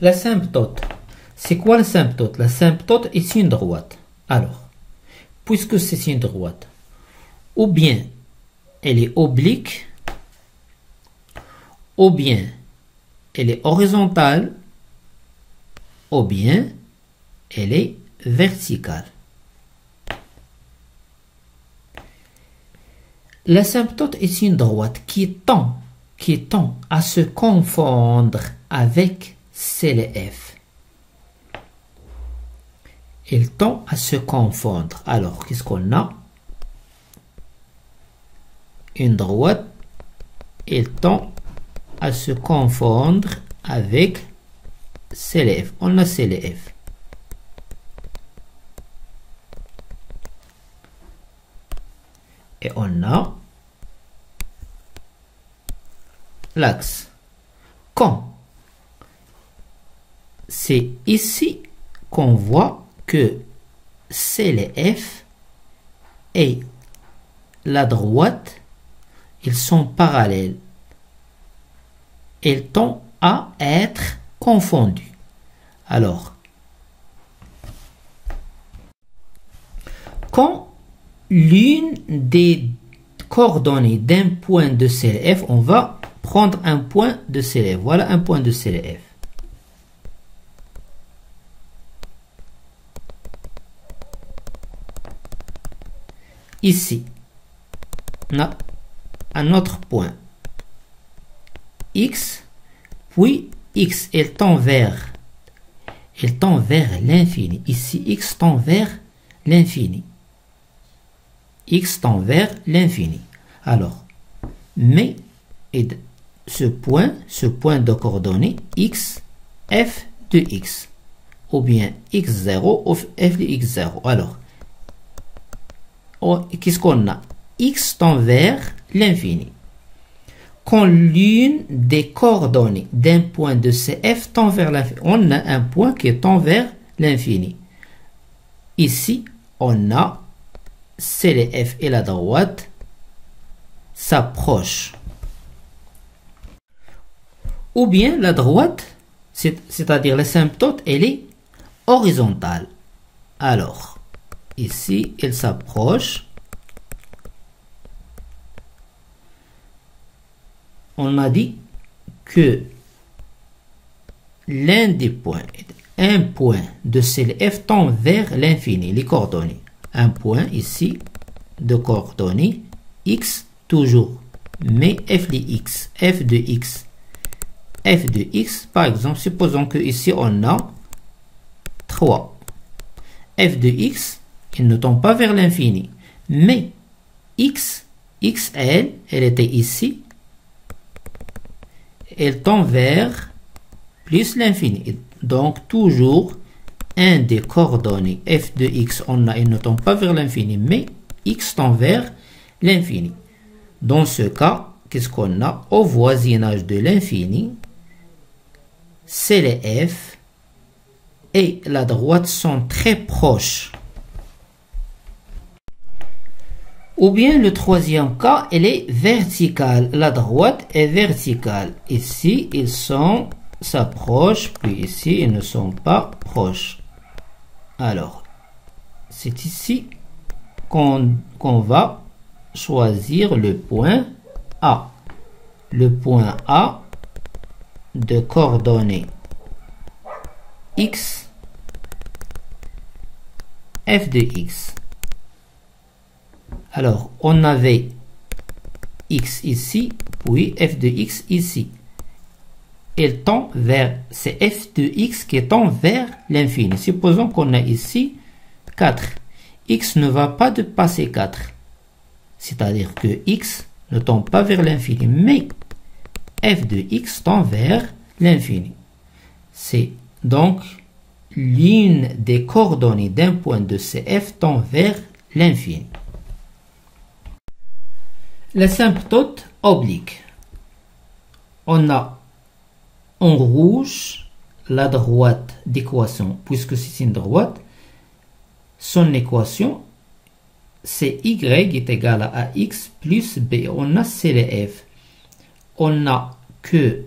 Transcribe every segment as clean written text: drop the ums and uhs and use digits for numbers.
L'asymptote. C'est quoi l'asymptote? L'asymptote est une droite. Alors, puisque c'est une droite, ou bien elle est oblique, ou bien elle est horizontale, ou bien elle est verticale. L'asymptote est une droite qui tend à se confondre avec CLF. Elle tend à se confondre. Alors, qu'est-ce qu'on a? Une droite, elle tend à se confondre avec CLF. On a CLF. Et on a l'axe. Quand c'est ici qu'on voit que CLF et la droite, ils sont parallèles. Ils tendent à être confondus. Alors, quand l'une des coordonnées d'un point de CLF, on va prendre un point de CLF. Voilà un point de CLF. Ici, on a un autre point X, puis X, elle tend vers l'infini. Ici, X tend vers l'infini. X tend vers l'infini. Alors, mais ce point de coordonnées X, F de X, ou bien X0 ou F de X0. Alors, qu'est-ce qu'on a? X tend vers l'infini. Quand l'une des coordonnées d'un point de CF tend vers l'infini, on a un point qui tend vers l'infini. Ici, on a CLF et la droite s'approchent. Ou bien la droite, c'est-à-dire l'asymptote, elle est horizontale. Alors, ici, elle s'approche. On a dit que l'un des points, un point de CLF tend vers l'infini, les coordonnées. Un point ici de coordonnées X toujours, mais F de X, F de X. F de X, par exemple, supposons que ici on a 3. F de X, il ne tend pas vers l'infini, mais X, XL, elle était ici, elle tend vers plus l'infini. Donc, toujours, un des coordonnées f de x, il ne tend pas vers l'infini, mais x tend vers l'infini. Dans ce cas, qu'est-ce qu'on a? Au voisinage de l'infini, CLF et la droite sont très proches. Ou bien le troisième cas, elle est verticale. La droite est verticale. Ici, ils s'approchent, puis ici, ils ne sont pas proches. Alors, c'est ici qu'on va choisir le point A. Le point A de coordonnées X, F de X. Alors, on avait X ici, puis F de X ici. Elle tend vers, c'est F de X qui tend vers l'infini. Supposons qu'on a ici 4. X ne va pas dépasser 4. C'est-à-dire que X ne tend pas vers l'infini, mais F de X tend vers l'infini. C'est donc l'une des coordonnées d'un point de CF tend vers l'infini. L'asymptote oblique. On a en rouge la droite d'équation, puisque c'est une droite, son équation c'est y est égal à ax plus b. On a CLF. On a que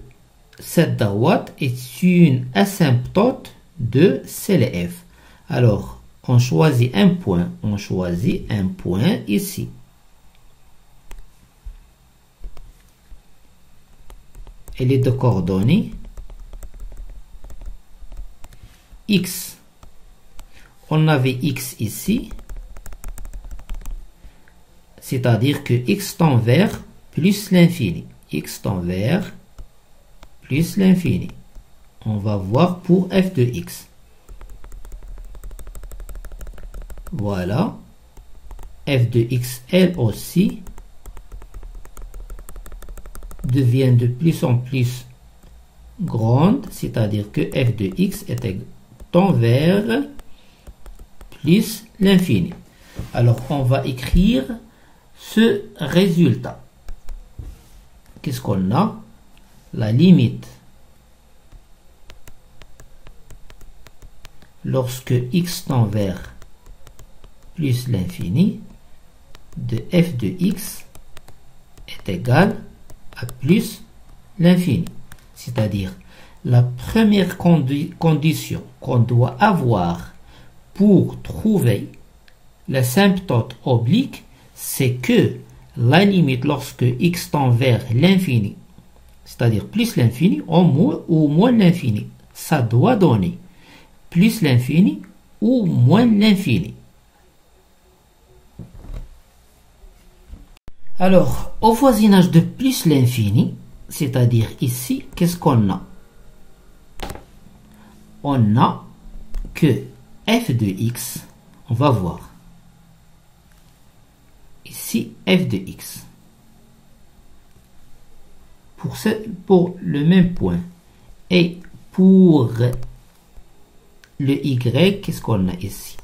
cette droite est une asymptote de CLF. Alors, on choisit un point. On choisit un point ici. Et les deux coordonnées. X. On avait X ici. C'est-à-dire que X tend vers plus l'infini. X tend vers plus l'infini. On va voir pour f de x. Voilà. F de x, elle aussi, devient de plus en plus grande, c'est-à-dire que f de x tend vers plus l'infini. Alors, on va écrire ce résultat. Qu'est-ce qu'on a? La limite lorsque x tend vers plus l'infini de f de x est égale à plus l'infini. C'est-à-dire, la première condition qu'on doit avoir pour trouver l'asymptote oblique, c'est que la limite lorsque x tend vers l'infini, c'est-à-dire plus l'infini ou moins l'infini, ça doit donner plus l'infini ou moins l'infini. Alors, au voisinage de plus l'infini, c'est-à-dire ici, qu'est-ce qu'on a? On a que f de x, on va voir. Ici, f de x. Pour le même point. Et pour le y, qu'est-ce qu'on a ici?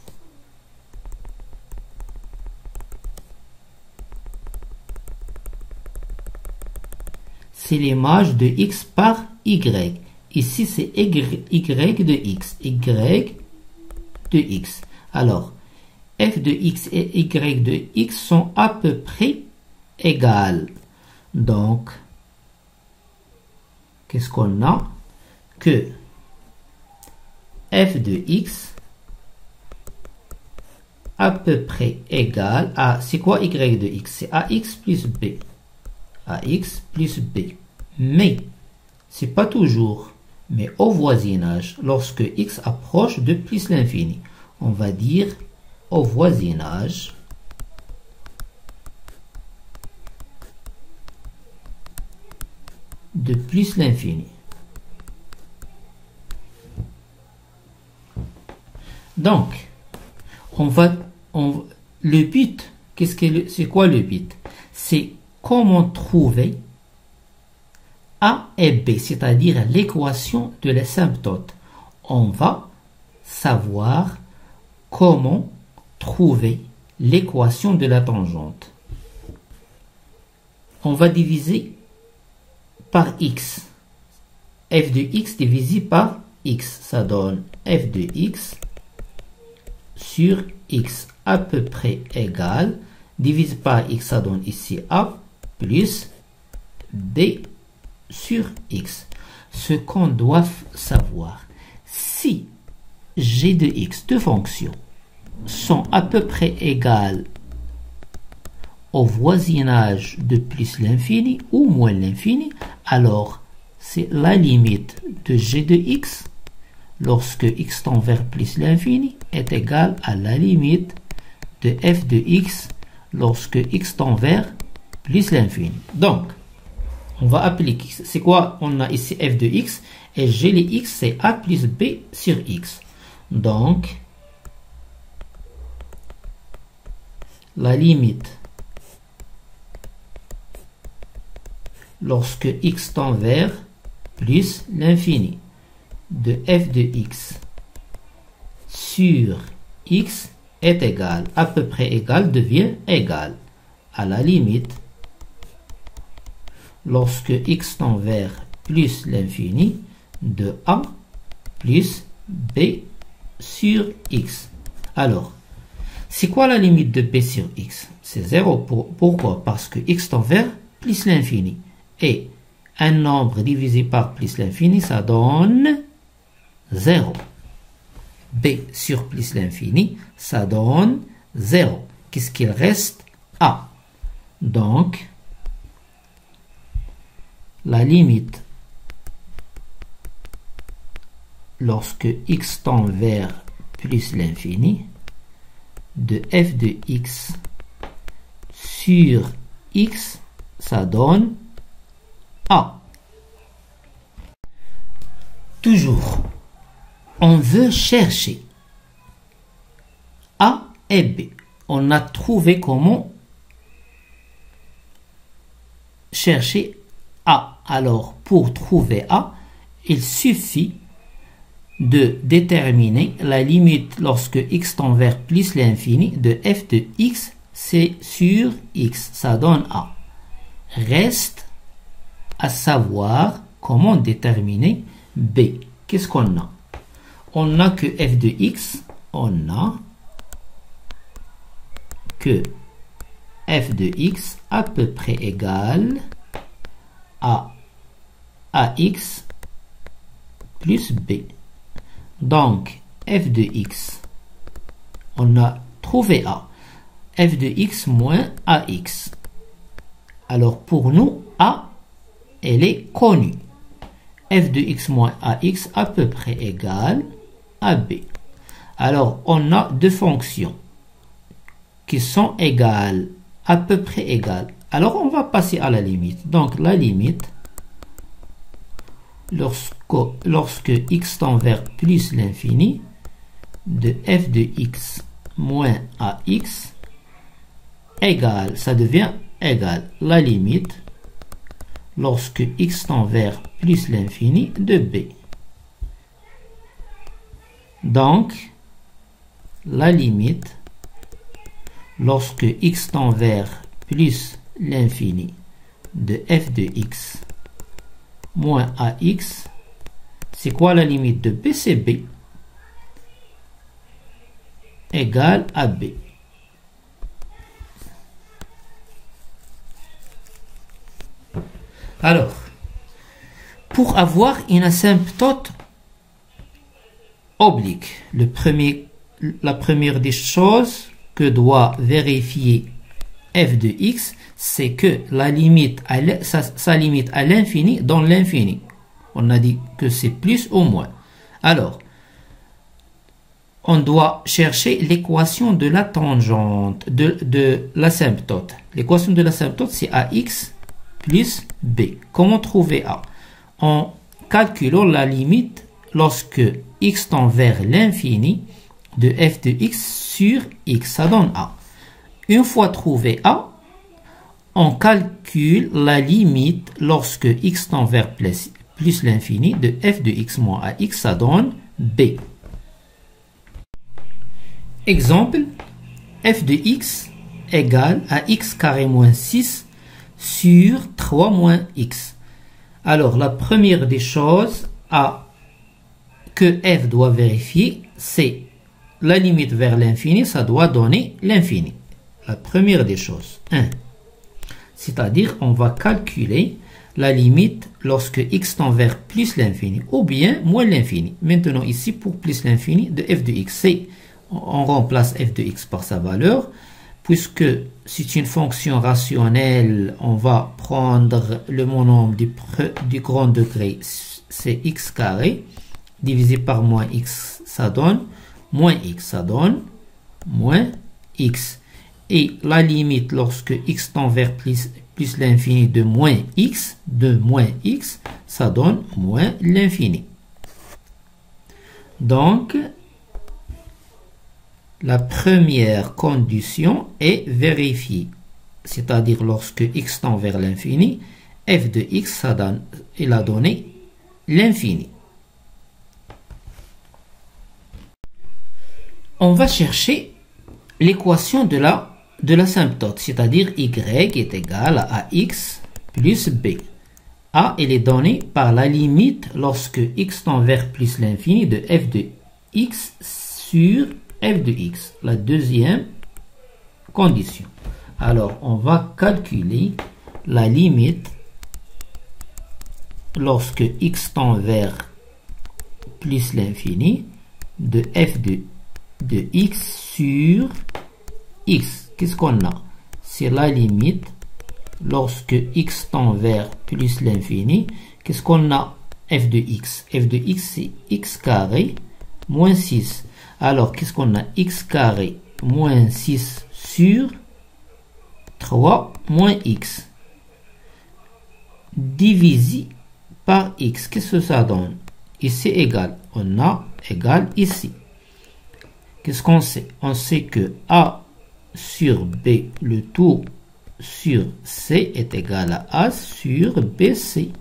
C'est l'image de x par y. Ici, c'est y de x. Y de x. Alors, f de x et y de x sont à peu près égales. Donc, qu'est-ce qu'on a? Que f de x à peu près égale à... C'est quoi y de x? C'est ax plus b. Ax plus b. Mais, c'est pas toujours. Mais au voisinage, lorsque x approche de plus l'infini, on va dire au voisinage de plus l'infini. Donc, le but, c'est quoi le but? C'est comment trouver A et B, c'est-à-dire l'équation de l'asymptote. On va savoir comment trouver l'équation de la tangente. On va diviser par x. F de x divisé par x, ça donne f de x sur x à peu près égal, divisé par x, ça donne ici a plus b sur x. Ce qu'on doit savoir, si g de x, deux fonctions, sont à peu près égales au voisinage de plus l'infini ou moins l'infini, alors c'est la limite de g de x lorsque x tend vers plus l'infini est égale à la limite de f de x lorsque x tend vers plus l'infini. Donc, on va appliquer. C'est quoi? On a ici f de x et g de x, c'est a plus b sur x. Donc, la limite lorsque x tend vers plus l'infini de f de x sur x est égal, à peu près égal devient égal à la limite lorsque x tend vers plus l'infini de a plus b sur x. Alors, c'est quoi la limite de b sur x? C'est 0. Pourquoi? Parce que x tend vers plus l'infini. Et un nombre divisé par plus l'infini, ça donne 0. B sur plus l'infini, ça donne 0. Qu'est-ce qu'il reste? A. Donc, la limite lorsque x tend vers plus l'infini de f de x sur x, ça donne A. Toujours, on veut chercher A et B. On a trouvé comment chercher A. Alors, pour trouver A, il suffit de déterminer la limite lorsque x tend vers plus l'infini de f de x, c'est sur x. Ça donne A. Reste à savoir comment déterminer B. Qu'est-ce qu'on a? On a que f de x, on a que f de x à peu près égal à ax plus b. Donc, f de x, on a trouvé A. F de x moins ax. Alors, pour nous, A, elle est connue. F de x moins ax à peu près égal à b. Alors, on a deux fonctions qui sont égales, à peu près égales. Alors, on va passer à la limite. Donc, la limite, lorsque x tend vers plus l'infini, de f de x moins ax égale, ça devient égal, la limite, lorsque x tend vers plus l'infini, de b. Donc, la limite, lorsque x tend vers plus l'infini, de f de x moins ax, c'est quoi la limite de b? C'est b égale à b. Alors, pour avoir une asymptote oblique, la première des choses que doit vérifier f de x, c'est que la limite, sa limite à l'infini dans l'infini. On a dit que c'est plus ou moins. Alors, on doit chercher l'équation de la tangente, de l'asymptote. L'équation de l'asymptote, c'est ax plus b. Comment trouver A? En calculant la limite lorsque x tend vers l'infini de f de x sur x. Ça donne A. Une fois trouvé A, on calcule la limite lorsque x tend vers plus l'infini de f de x moins ax, ça donne b. Exemple, f de x égale à x carré moins 6 sur 3 moins x. Alors, la première des choses que f doit vérifier, c'est la limite vers l'infini, ça doit donner l'infini. La première des choses, 1. C'est-à-dire, on va calculer la limite lorsque x tend vers plus l'infini ou bien moins l'infini. Maintenant, ici, pour plus l'infini de f de x, on remplace f de x par sa valeur. Puisque c'est une fonction rationnelle, on va prendre le monombre du grand degré, c'est x carré, divisé par moins x, ça donne moins x, ça donne moins x. Et la limite lorsque x tend vers plus l'infini de moins x, ça donne moins l'infini. Donc, la première condition est vérifiée. C'est-à-dire lorsque x tend vers l'infini, f de x, il a donné l'infini. On va chercher l'équation de l'asymptote, c'est-à-dire y est égal à ax plus b. A, il est donné par la limite lorsque x tend vers plus l'infini de f de x sur f de x, la deuxième condition. Alors, on va calculer la limite lorsque x tend vers plus l'infini de f de x sur x. Qu'est-ce qu'on a? C'est la limite lorsque x tend vers plus l'infini. Qu'est-ce qu'on a? F de x. F de x, c'est x carré moins 6. Alors, qu'est-ce qu'on a? X carré moins 6 sur 3 moins x divisé par x. Qu'est-ce que ça donne? Ici égal. On a égal ici. Qu'est-ce qu'on sait? On sait que A sur B, le tout sur C est égal à A sur BC.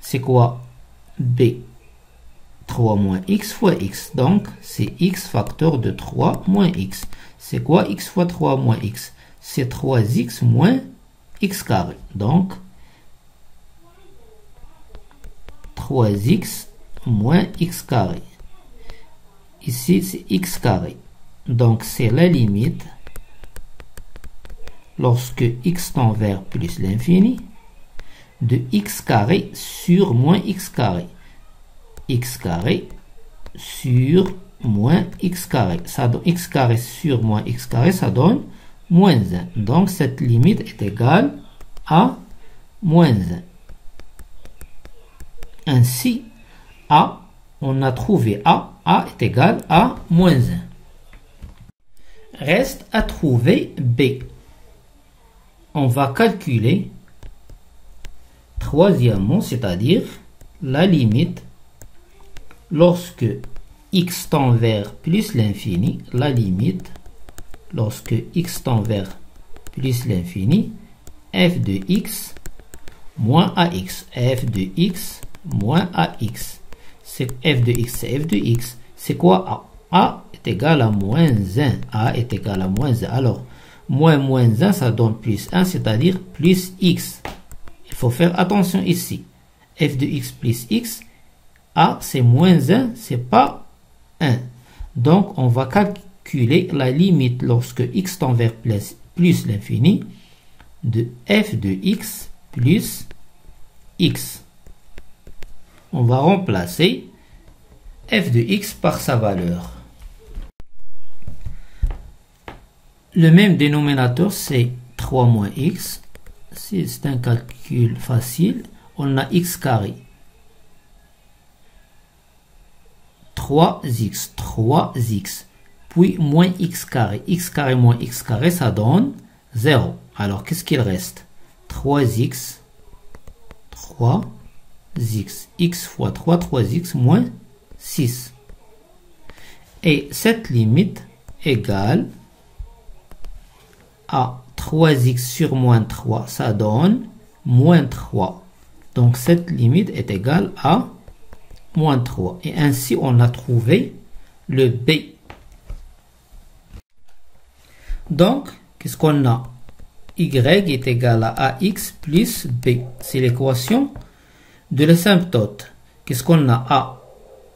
C'est quoi? B 3 moins x fois x. Donc, c'est x facteur de 3 moins x. C'est quoi x fois 3 moins x? C'est 3x moins x carré. Donc, 3x moins x carré. Ici, c'est x carré. Donc, c'est la limite lorsque x tend vers plus l'infini de x carré sur moins x carré. X carré sur moins x carré. Ça donne x carré sur moins x carré, ça donne moins 1. Donc, cette limite est égale à moins 1. Ainsi, A, on a trouvé A est égal à moins 1. Reste à trouver B. On va calculer troisièmement, c'est-à-dire la limite lorsque x tend vers plus l'infini, la limite lorsque x tend vers plus l'infini, f de x moins ax, f de x moins ax. C'est f de x, c'est f de x. C'est quoi A? A est égal à moins 1. A est égal à moins 1. Alors, moins 1, ça donne plus 1, c'est-à-dire plus x. Il faut faire attention ici. F de x plus x, A c'est moins 1, c'est pas 1. Donc, on va calculer la limite lorsque x tend vers plus l'infini de f de x plus x. On va remplacer f de x par sa valeur. Le même dénominateur, c'est 3 moins x. C'est un calcul facile. On a x carré. 3x. Puis moins x carré. X carré moins x carré, ça donne 0. Alors, qu'est-ce qu'il reste? 3x. X fois 3, 3x moins 6. Et cette limite égale à 3x sur moins 3, ça donne moins 3. Donc cette limite est égale à moins 3. Et ainsi, on a trouvé le B. Donc, qu'est-ce qu'on a? Y est égal à AX plus B. C'est l'équation de l'asymptote. Qu'est-ce qu'on a? A,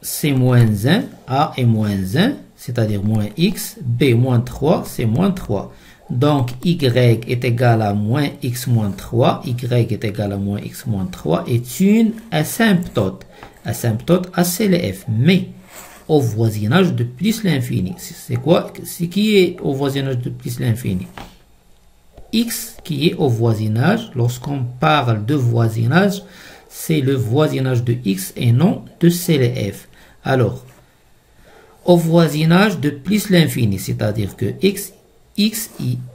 c'est moins 1. A est moins 1, c'est-à-dire moins X. B, moins 3, c'est moins 3. Donc, y est égal à moins x moins 3. Y est égal à moins x moins 3 est une asymptote. Asymptote A, c'est le F. Mais, au voisinage de plus l'infini. C'est quoi? C'est qui est au voisinage de plus l'infini? X qui est au voisinage. Lorsqu'on parle de voisinage, c'est le voisinage de X et non de CLF. Alors, au voisinage de plus l'infini, c'est-à-dire que X,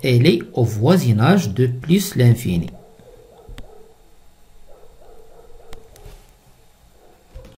elle est au voisinage de plus l'infini.